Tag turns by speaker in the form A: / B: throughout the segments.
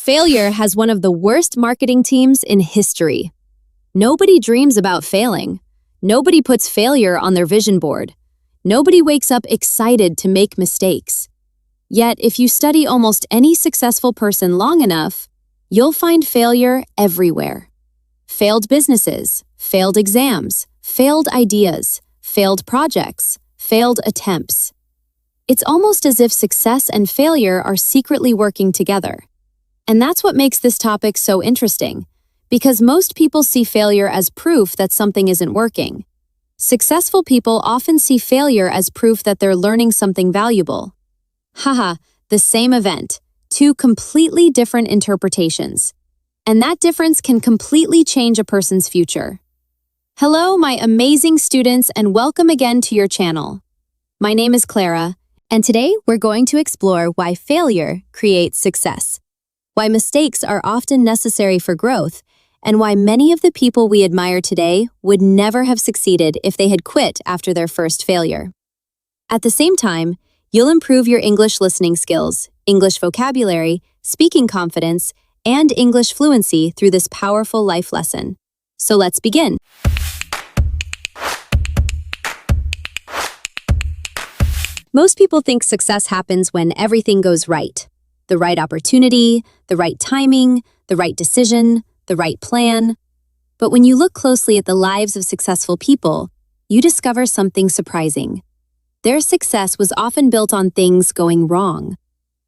A: Failure has one of the worst marketing teams in history. Nobody dreams about failing. Nobody puts failure on their vision board. Nobody wakes up excited to make mistakes. Yet, if you study almost any successful person long enough, you'll find failure everywhere. Failed businesses, failed exams, failed ideas, failed projects, failed attempts. It's almost as if success and failure are secretly working together. And that's what makes this topic so interesting, because most people see failure as proof that something isn't working. Successful people often see failure as proof that they're learning something valuable. Haha, the same event, two completely different interpretations. And that difference can completely change a person's future. Hello, my amazing students, and welcome again to your channel. My name is Clara, and today we're going to explore why failure creates success, why mistakes are often necessary for growth, and why many of the people we admire today would never have succeeded if they had quit after their first failure. At the same time, you'll improve your English listening skills, English vocabulary, speaking confidence, and English fluency through this powerful life lesson. So let's begin. Most people think success happens when everything goes right. The right opportunity, the right timing, the right decision, the right plan. But when you look closely at the lives of successful people, you discover something surprising. Their success was often built on things going wrong.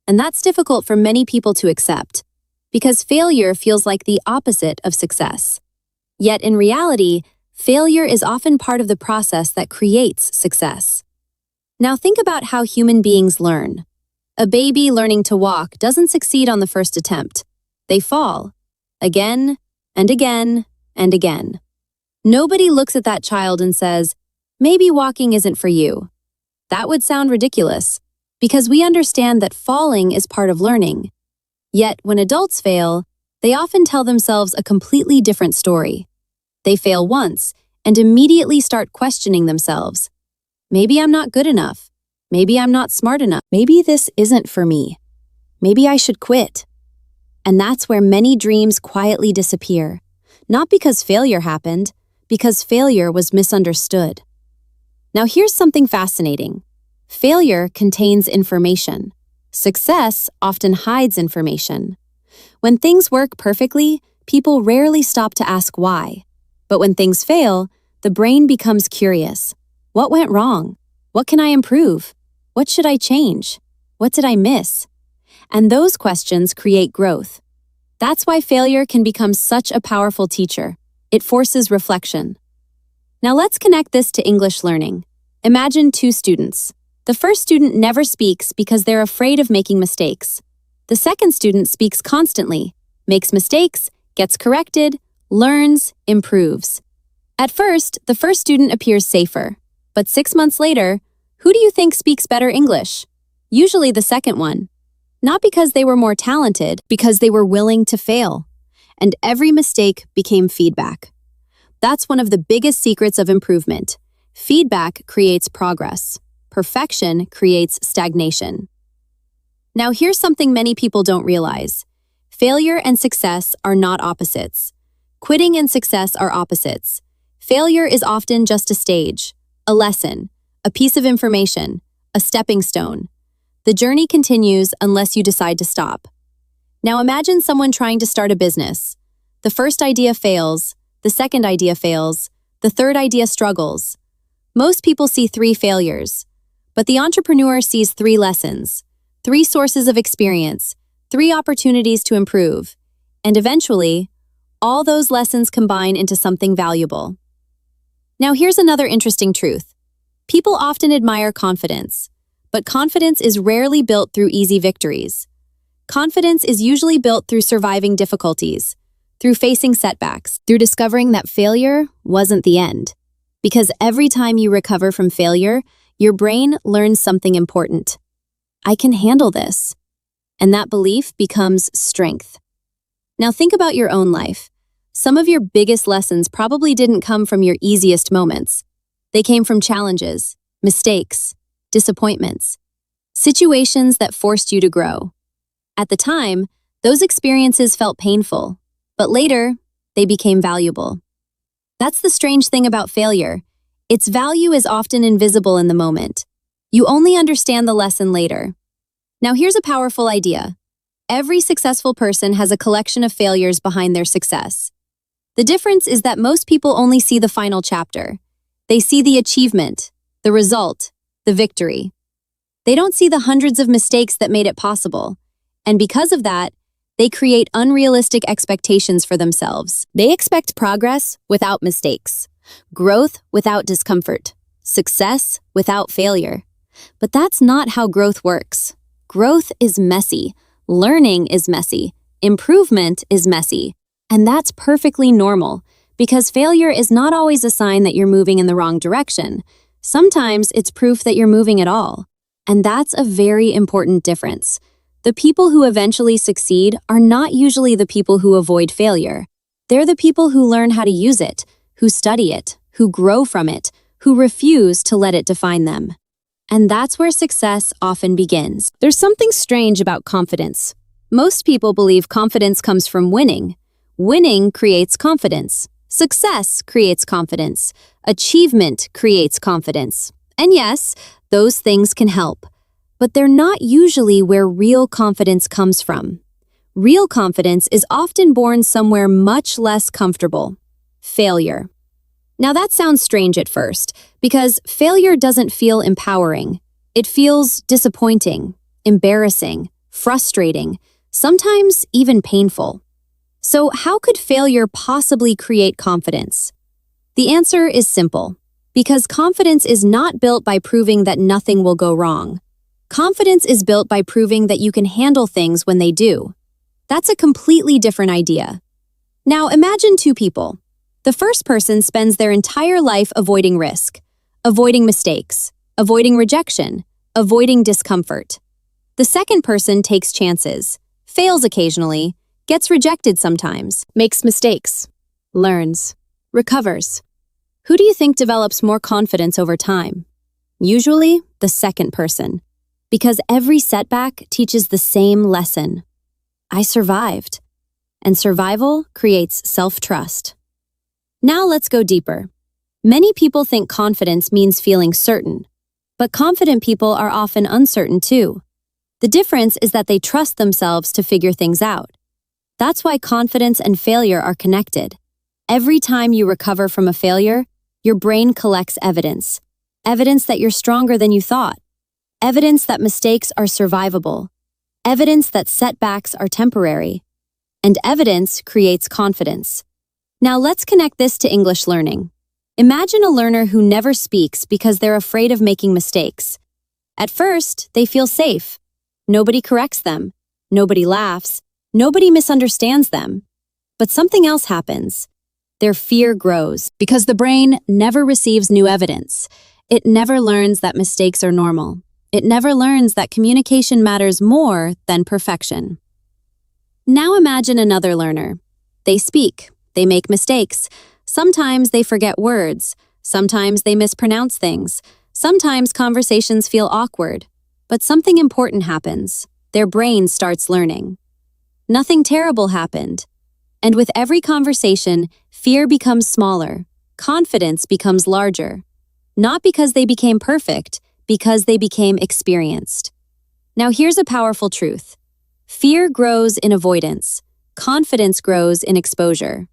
A: And that's difficult for many people to accept, because failure feels like the opposite of success. Yet in reality, failure is often part of the process that creates success. Now think about how human beings learn. A baby learning to walk doesn't succeed on the first attempt. They fall, again and again and again. Nobody looks at that child and says, "Maybe walking isn't for you." That would sound ridiculous, because we understand that falling is part of learning. Yet when adults fail, they often tell themselves a completely different story. They fail once and immediately start questioning themselves. Maybe I'm not good enough. Maybe I'm not smart enough. Maybe this isn't for me. Maybe I should quit. And that's where many dreams quietly disappear. Not because failure happened, because failure was misunderstood. Now here's something fascinating. Failure contains information. Success often hides information. When things work perfectly, people rarely stop to ask why. But when things fail, the brain becomes curious. What went wrong? What can I improve? What should I change? What did I miss? And those questions create growth. That's why failure can become such a powerful teacher. It forces reflection. Now let's connect this to English learning. Imagine two students. The first student never speaks because they're afraid of making mistakes. The second student speaks constantly, makes mistakes, gets corrected, learns, improves. At first, the first student appears safer. But 6 months later, who do you think speaks better English? Usually the second one. Not because they were more talented, because they were willing to fail. And every mistake became feedback. That's one of the biggest secrets of improvement. Feedback creates progress. Perfection creates stagnation. Now here's something many people don't realize. Failure and success are not opposites. Quitting and success are opposites. Failure is often just a stage, a lesson, a piece of information, a stepping stone. The journey continues unless you decide to stop. Now imagine someone trying to start a business. The first idea fails, the second idea fails, the third idea struggles. Most people see 3 failures, but the entrepreneur sees 3 lessons, 3 sources of experience, 3 opportunities to improve, and eventually, all those lessons combine into something valuable. Now here's another interesting truth. People often admire confidence, but confidence is rarely built through easy victories. Confidence is usually built through surviving difficulties, through facing setbacks, through discovering that failure wasn't the end. Because every time you recover from failure, your brain learns something important. I can handle this. And that belief becomes strength. Now think about your own life. Some of your biggest lessons probably didn't come from your easiest moments. They came from challenges, mistakes, disappointments, situations that forced you to grow. At the time, Those experiences felt painful, but later, they became valuable. That's the strange thing about failure. Its value is often invisible in the moment. You only understand the lesson later. Now here's a powerful idea. Every successful person has a collection of failures behind their success. The difference is that most people only see the final chapter. They see the achievement, the result, the victory. They don't see the hundreds of mistakes that made it possible. And because of that, they create unrealistic expectations for themselves. They expect progress without mistakes, growth without discomfort, success without failure. But that's not how growth works. Growth is messy. Learning is messy. Improvement is messy. And that's perfectly normal, because failure is not always a sign that you're moving in the wrong direction. Sometimes it's proof that you're moving at all. And that's a very important difference. The people who eventually succeed are not usually the people who avoid failure. They're the people who learn how to use it, who study it, who grow from it, who refuse to let it define them. And that's where success often begins. There's something strange about confidence. Most people believe confidence comes from winning. Winning creates confidence. Success creates confidence. Achievement creates confidence. And yes, those things can help. But they're not usually where real confidence comes from. Real confidence is often born somewhere much less comfortable. Failure. Now that sounds strange at first, because failure doesn't feel empowering. It feels disappointing, embarrassing, frustrating, sometimes even painful. So how could failure possibly create confidence? The answer is simple. Because confidence is not built by proving that nothing will go wrong. Confidence is built by proving that you can handle things when they do. That's a completely different idea. Now imagine two people. The first person spends their entire life avoiding risk, avoiding mistakes, avoiding rejection, avoiding discomfort. The second person takes chances, fails occasionally, gets rejected sometimes, makes mistakes, learns, recovers. Who do you think develops more confidence over time? Usually, the second person. Because every setback teaches the same lesson. I survived. And survival creates self-trust. Now let's go deeper. Many people think confidence means feeling certain. But confident people are often uncertain too. The difference is that they trust themselves to figure things out. That's why confidence and failure are connected. Every time you recover from a failure, your brain collects evidence. Evidence that you're stronger than you thought. Evidence that mistakes are survivable. Evidence that setbacks are temporary. And evidence creates confidence. Now let's connect this to English learning. Imagine a learner who never speaks because they're afraid of making mistakes. At first, they feel safe. Nobody corrects them. Nobody laughs. Nobody misunderstands them. But something else happens. Their fear grows because the brain never receives new evidence. It never learns that mistakes are normal. It never learns that communication matters more than perfection. Now imagine another learner. They speak. They make mistakes. Sometimes they forget words. Sometimes they mispronounce things. Sometimes conversations feel awkward. But something important happens. Their brain starts learning. Nothing terrible happened. And with every conversation, fear becomes smaller. Confidence becomes larger. Not because they became perfect, because they became experienced. Now here's a powerful truth. Fear grows in avoidance. Confidence grows in exposure.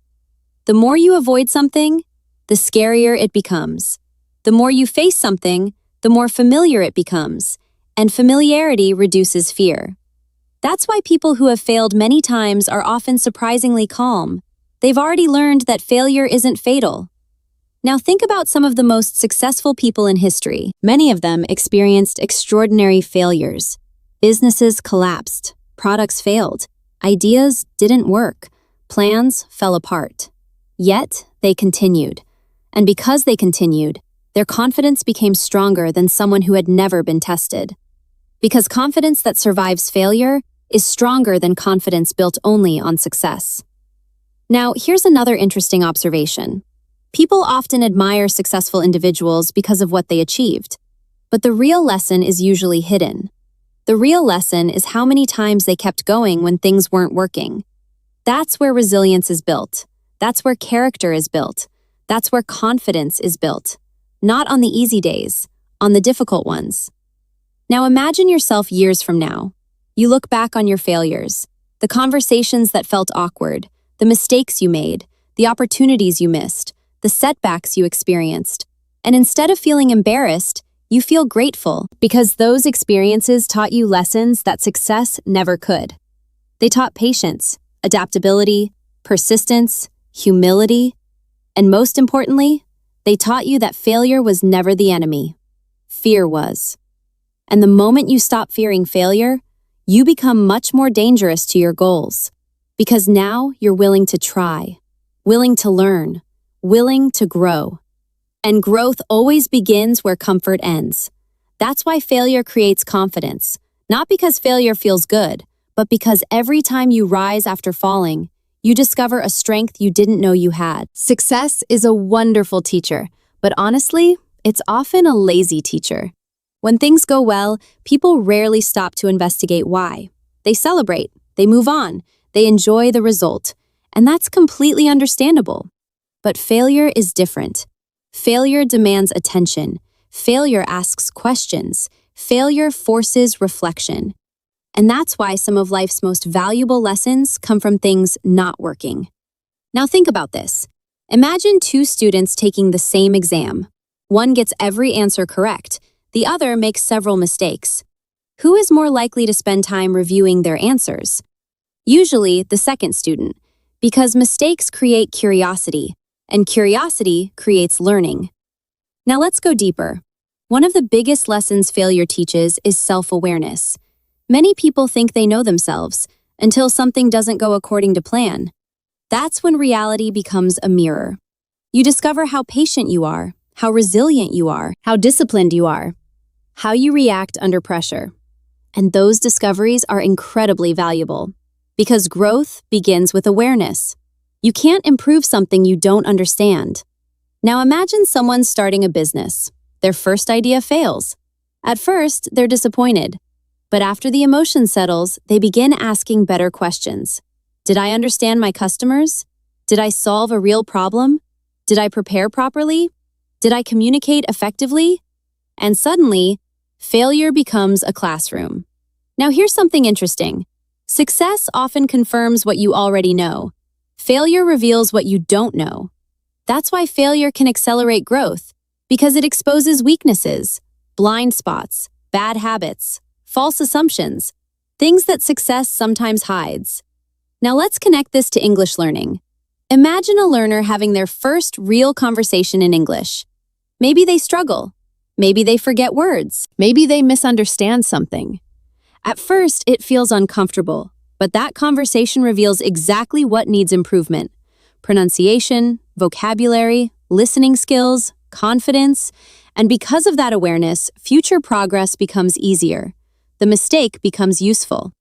A: The more you avoid something, the scarier it becomes. The more you face something, the more familiar it becomes. And familiarity reduces fear. That's why people who have failed many times are often surprisingly calm. They've already learned that failure isn't fatal. Now think about some of the most successful people in history. Many of them experienced extraordinary failures. Businesses collapsed. Products failed. Ideas didn't work. Plans fell apart. Yet, they continued. And because they continued, their confidence became stronger than someone who had never been tested. Because confidence that survives failure is stronger than confidence built only on success. Now, here's another interesting observation. People often admire successful individuals because of what they achieved. But the real lesson is usually hidden. The real lesson is how many times they kept going when things weren't working. That's where resilience is built. That's where character is built. That's where confidence is built. Not on the easy days, on the difficult ones. Now imagine yourself years from now. You look back on your failures, the conversations that felt awkward, the mistakes you made, the opportunities you missed, the setbacks you experienced. And instead of feeling embarrassed, you feel grateful because those experiences taught you lessons that success never could. They taught patience, adaptability, persistence, humility, and most importantly, they taught you that failure was never the enemy. Fear was. And the moment you stop fearing failure, you become much more dangerous to your goals. Because now you're willing to try, willing to learn, willing to grow. And growth always begins where comfort ends. That's why failure creates confidence. Not because failure feels good, but because every time you rise after falling, you discover a strength you didn't know you had. Success is a wonderful teacher, but honestly, it's often a lazy teacher. When things go well, people rarely stop to investigate why. They celebrate, they move on, they enjoy the result, and that's completely understandable. But failure is different. Failure demands attention. Failure asks questions. Failure forces reflection. And that's why some of life's most valuable lessons come from things not working. Now think about this. Imagine two students taking the same exam. One gets every answer correct. The other makes several mistakes. Who is more likely to spend time reviewing their answers? Usually the second student, because mistakes create curiosity, and curiosity creates learning. Now let's go deeper. One of the biggest lessons failure teaches is self-awareness. Many people think they know themselves until something doesn't go according to plan. That's when reality becomes a mirror. You discover how patient you are, how resilient you are, how disciplined you are, how you react under pressure. And those discoveries are incredibly valuable because growth begins with awareness. You can't improve something you don't understand. Now imagine someone starting a business. Their first idea fails. At first, they're disappointed. But after the emotion settles, they begin asking better questions. Did I understand my customers? Did I solve a real problem? Did I prepare properly? Did I communicate effectively? And suddenly, failure becomes a classroom. Now here's something interesting. Success often confirms what you already know. Failure reveals what you don't know. That's why failure can accelerate growth, because it exposes weaknesses, blind spots, bad habits, false assumptions, things that success sometimes hides. Now let's connect this to English learning. Imagine a learner having their first real conversation in English. Maybe they struggle. Maybe they forget words. Maybe they misunderstand something. At first, it feels uncomfortable. But that conversation reveals exactly what needs improvement. Pronunciation, vocabulary, listening skills, confidence, and because of that awareness, future progress becomes easier. The mistake becomes useful.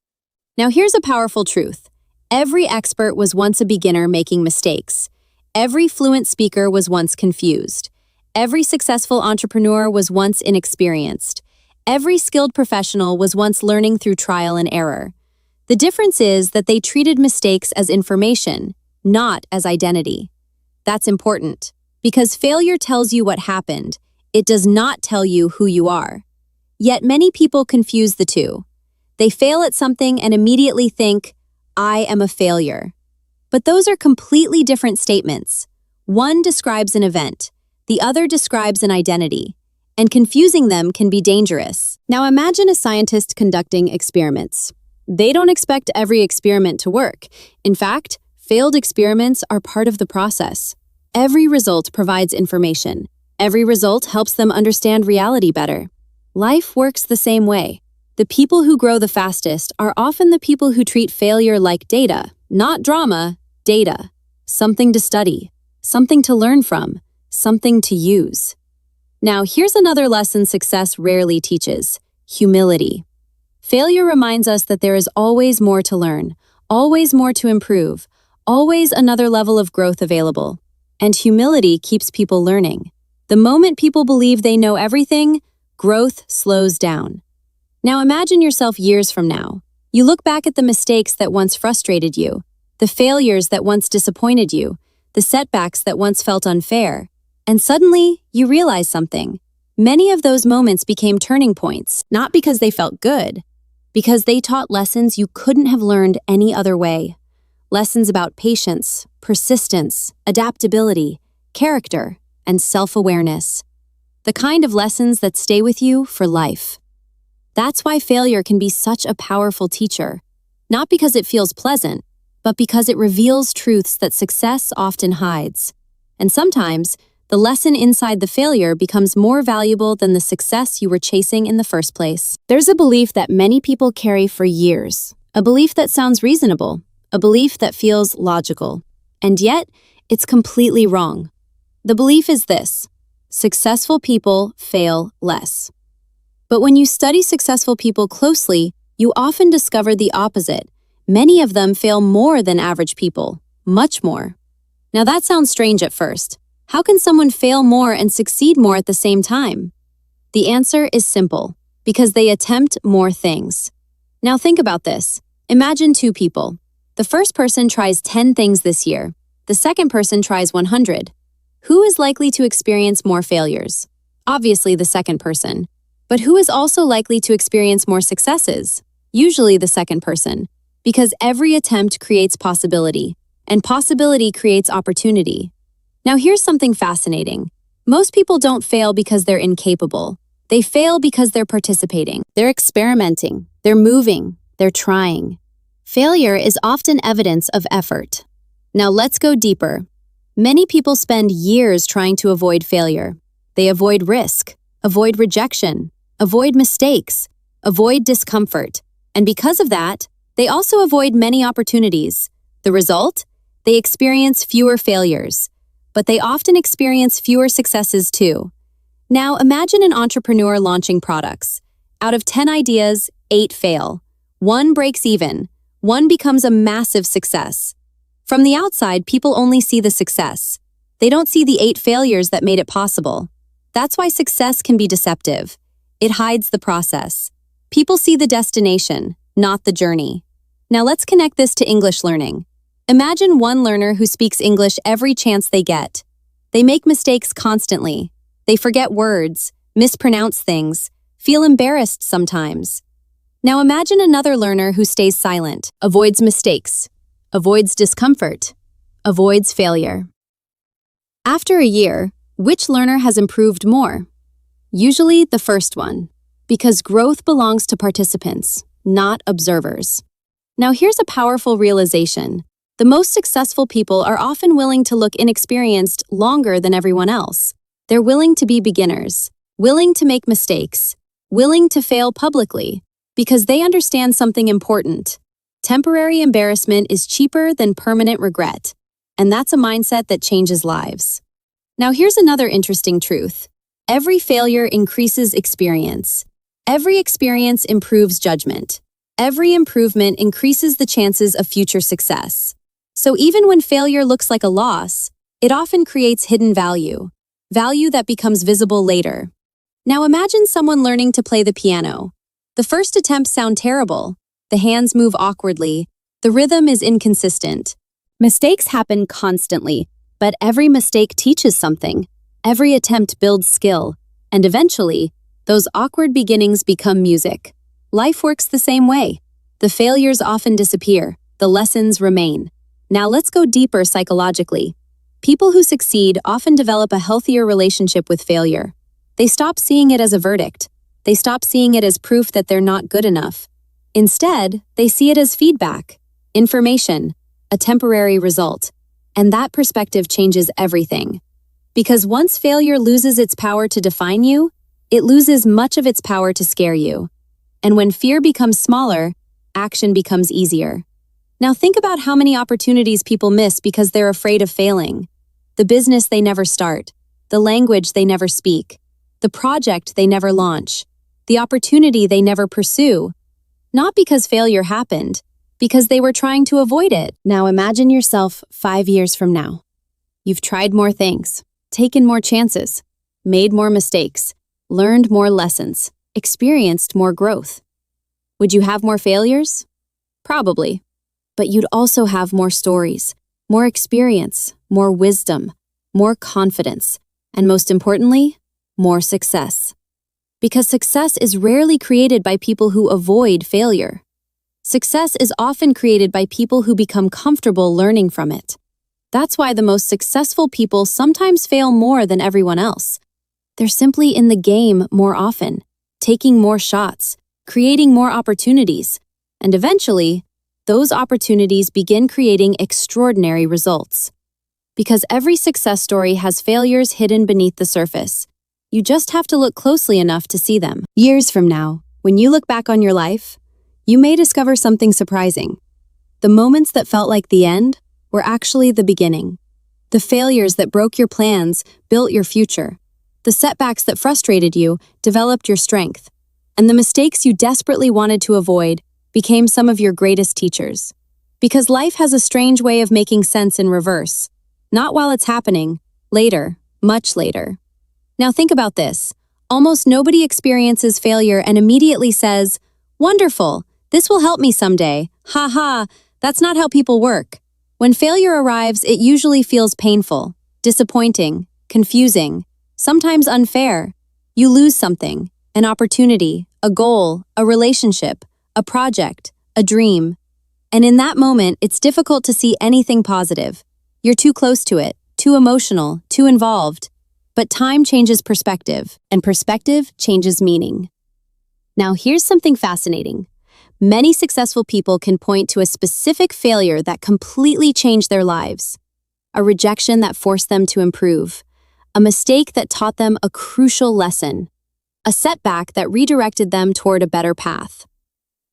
A: Now here's a powerful truth. Every expert was once a beginner making mistakes. Every fluent speaker was once confused. Every successful entrepreneur was once inexperienced. Every skilled professional was once learning through trial and error. The difference is that they treated mistakes as information, not as identity. That's important, because failure tells you what happened. It does not tell you who you are. Yet many people confuse the two. They fail at something and immediately think, I am a failure. But those are completely different statements. One describes an event, the other describes an identity, and confusing them can be dangerous. Now imagine a scientist conducting experiments. They don't expect every experiment to work. In fact, failed experiments are part of the process. Every result provides information. Every result helps them understand reality better. Life works the same way. The people who grow the fastest are often the people who treat failure like data, not drama, data. Something to study, something to learn from, something to use. Now, here's another lesson success rarely teaches: humility. Failure reminds us that there is always more to learn, always more to improve, always another level of growth available. And humility keeps people learning. The moment people believe they know everything, growth slows down. Now imagine yourself years from now. You look back at the mistakes that once frustrated you, the failures that once disappointed you, the setbacks that once felt unfair, and suddenly you realize something. Many of those moments became turning points, not because they felt good, because they taught lessons you couldn't have learned any other way. Lessons about patience, persistence, adaptability, character, and self-awareness. The kind of lessons that stay with you for life. That's why failure can be such a powerful teacher, not because it feels pleasant, but because it reveals truths that success often hides. And sometimes, the lesson inside the failure becomes more valuable than the success you were chasing in the first place. There's a belief that many people carry for years, a belief that sounds reasonable, a belief that feels logical, and yet it's completely wrong. The belief is this: successful people fail less. But when you study successful people closely, you often discover the opposite. Many of them fail more than average people, much more. Now that sounds strange at first. How can someone fail more and succeed more at the same time? The answer is simple: because they attempt more things. Now think about this. Imagine two people. The first person tries 10 things this year. The second person tries 100. Who is likely to experience more failures? Obviously the second person. But who is also likely to experience more successes? Usually the second person. Because every attempt creates possibility, and possibility creates opportunity. Now here's something fascinating. Most people don't fail because they're incapable. They fail because they're participating. They're experimenting. They're moving. They're trying. Failure is often evidence of effort. Now let's go deeper. Many people spend years trying to avoid failure. They avoid risk, avoid rejection, avoid mistakes, avoid discomfort. And because of that, they also avoid many opportunities. The result? They experience fewer failures. But they often experience fewer successes too. Now imagine an entrepreneur launching products. Out of 10 ideas, 8 fail. 1 breaks even. 1 becomes a massive success. From the outside, people only see the success. They don't see the 8 failures that made it possible. That's why success can be deceptive. It hides the process. People see the destination, not the journey. Now let's connect this to English learning. Imagine one learner who speaks English every chance they get. They make mistakes constantly. They forget words, mispronounce things, feel embarrassed sometimes. Now imagine another learner who stays silent, avoids mistakes, avoids discomfort, avoids failure. After a year, which learner has improved more? Usually the first one, because growth belongs to participants, not observers. Now here's a powerful realization. The most successful people are often willing to look inexperienced longer than everyone else. They're willing to be beginners, willing to make mistakes, willing to fail publicly, because they understand something important. Temporary embarrassment is cheaper than permanent regret, and that's a mindset that changes lives. Now here's another interesting truth. Every failure increases experience. Every experience improves judgment. Every improvement increases the chances of future success. So even when failure looks like a loss, it often creates hidden value, value that becomes visible later. Now imagine someone learning to play the piano. The first attempts sound terrible. The hands move awkwardly. The rhythm is inconsistent. Mistakes happen constantly, but every mistake teaches something. Every attempt builds skill, and eventually, those awkward beginnings become music. Life works the same way. The failures often disappear. The lessons remain. Now let's go deeper psychologically. People who succeed often develop a healthier relationship with failure. They stop seeing it as a verdict. They stop seeing it as proof that they're not good enough. Instead, they see it as feedback, information, a temporary result. And that perspective changes everything. Because once failure loses its power to define you, it loses much of its power to scare you. And when fear becomes smaller, action becomes easier. Now think about how many opportunities people miss because they're afraid of failing. The business they never start, the language they never speak, the project they never launch, the opportunity they never pursue. Not because failure happened, because they were trying to avoid it. Now imagine yourself 5 years from now. You've tried more things, taken more chances, made more mistakes, learned more lessons, experienced more growth. Would you have more failures? Probably. But you'd also have more stories, more experience, more wisdom, more confidence, and most importantly, more success. Because success is rarely created by people who avoid failure. Success is often created by people who become comfortable learning from it. That's why the most successful people sometimes fail more than everyone else. They're simply in the game more often, taking more shots, creating more opportunities, and eventually, those opportunities begin creating extraordinary results. Because every success story has failures hidden beneath the surface. You just have to look closely enough to see them. Years from now, when you look back on your life, you may discover something surprising. The moments that felt like the end were actually the beginning. The failures that broke your plans built your future. The setbacks that frustrated you developed your strength. And the mistakes you desperately wanted to avoid became some of your greatest teachers. Because life has a strange way of making sense in reverse. Not while it's happening, later, much later. Now think about this. Almost nobody experiences failure and immediately says, "Wonderful, this will help me someday. Ha ha, that's not how people work." When failure arrives, it usually feels painful, disappointing, confusing, sometimes unfair. You lose something, an opportunity, a goal, a relationship, a project, a dream. And in that moment, it's difficult to see anything positive. You're too close to it, too emotional, too involved. But time changes perspective, and perspective changes meaning. Now here's something fascinating. Many successful people can point to a specific failure that completely changed their lives. A rejection that forced them to improve. A mistake that taught them a crucial lesson. A setback that redirected them toward a better path.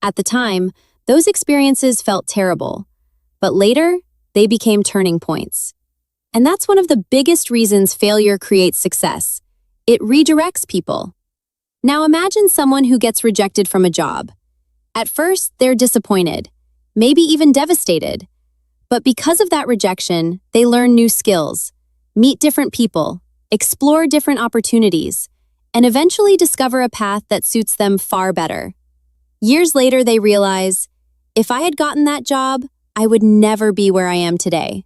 A: At the time, those experiences felt terrible. But later, they became turning points. And that's one of the biggest reasons failure creates success. It redirects people. Now imagine someone who gets rejected from a job. At first, they're disappointed, maybe even devastated. But because of that rejection, they learn new skills, meet different people, explore different opportunities, and eventually discover a path that suits them far better. Years later, they realize, if I had gotten that job, I would never be where I am today.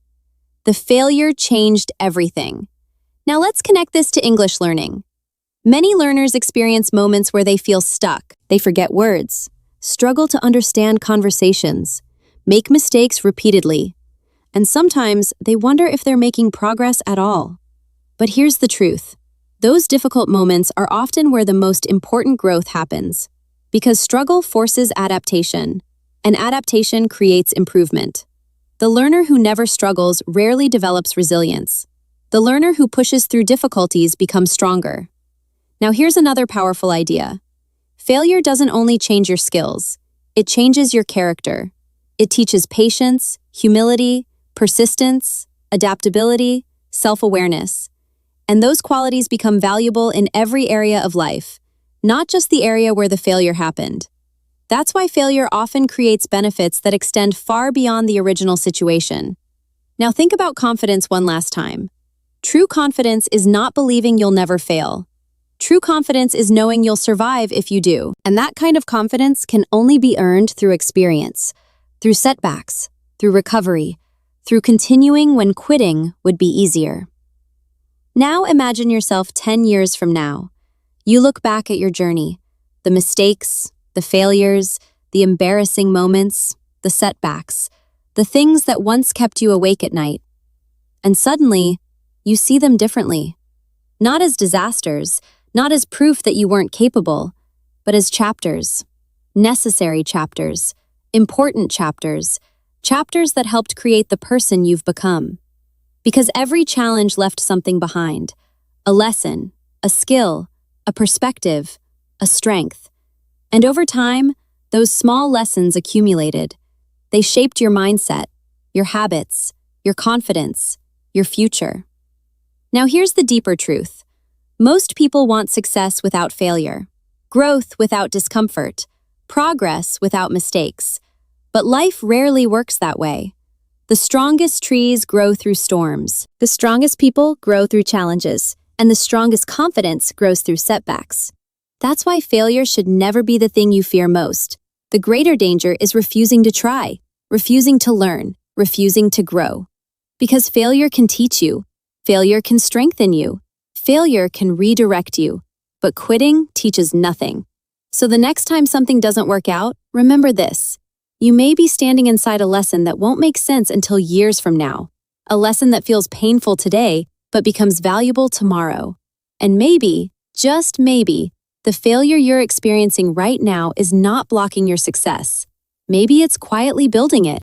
A: The failure changed everything. Now let's connect this to English learning. Many learners experience moments where they feel stuck. They forget words, struggle to understand conversations, make mistakes repeatedly, and sometimes they wonder if they're making progress at all. But here's the truth. Those difficult moments are often where the most important growth happens, because struggle forces adaptation, and adaptation creates improvement. The learner who never struggles rarely develops resilience. The learner who pushes through difficulties becomes stronger. Now here's another powerful idea. Failure doesn't only change your skills, it changes your character. It teaches patience, humility, persistence, adaptability, self-awareness. And those qualities become valuable in every area of life, not just the area where the failure happened. That's why failure often creates benefits that extend far beyond the original situation. Now think about confidence one last time. True confidence is not believing you'll never fail. True confidence is knowing you'll survive if you do. And that kind of confidence can only be earned through experience, through setbacks, through recovery, through continuing when quitting would be easier. Now imagine yourself 10 years from now. You look back at your journey, the mistakes, the failures, the embarrassing moments, the setbacks, the things that once kept you awake at night. And suddenly, you see them differently. Not as disasters, not as proof that you weren't capable, but as chapters. Necessary chapters, important chapters, chapters that helped create the person you've become. Because every challenge left something behind, a lesson, a skill, a perspective, a strength. And over time, those small lessons accumulated. They shaped your mindset, your habits, your confidence, your future. Now here's the deeper truth. Most people want success without failure, growth without discomfort, progress without mistakes. But life rarely works that way. The strongest trees grow through storms. The strongest people grow through challenges. And the strongest confidence grows through setbacks. That's why failure should never be the thing you fear most. The greater danger is refusing to try, refusing to learn, refusing to grow. Because failure can teach you, failure can strengthen you, failure can redirect you, but quitting teaches nothing. So the next time something doesn't work out, remember this. You may be standing inside a lesson that won't make sense until years from now. A lesson that feels painful today, but becomes valuable tomorrow. And maybe, just maybe, the failure you're experiencing right now is not blocking your success. Maybe it's quietly building it.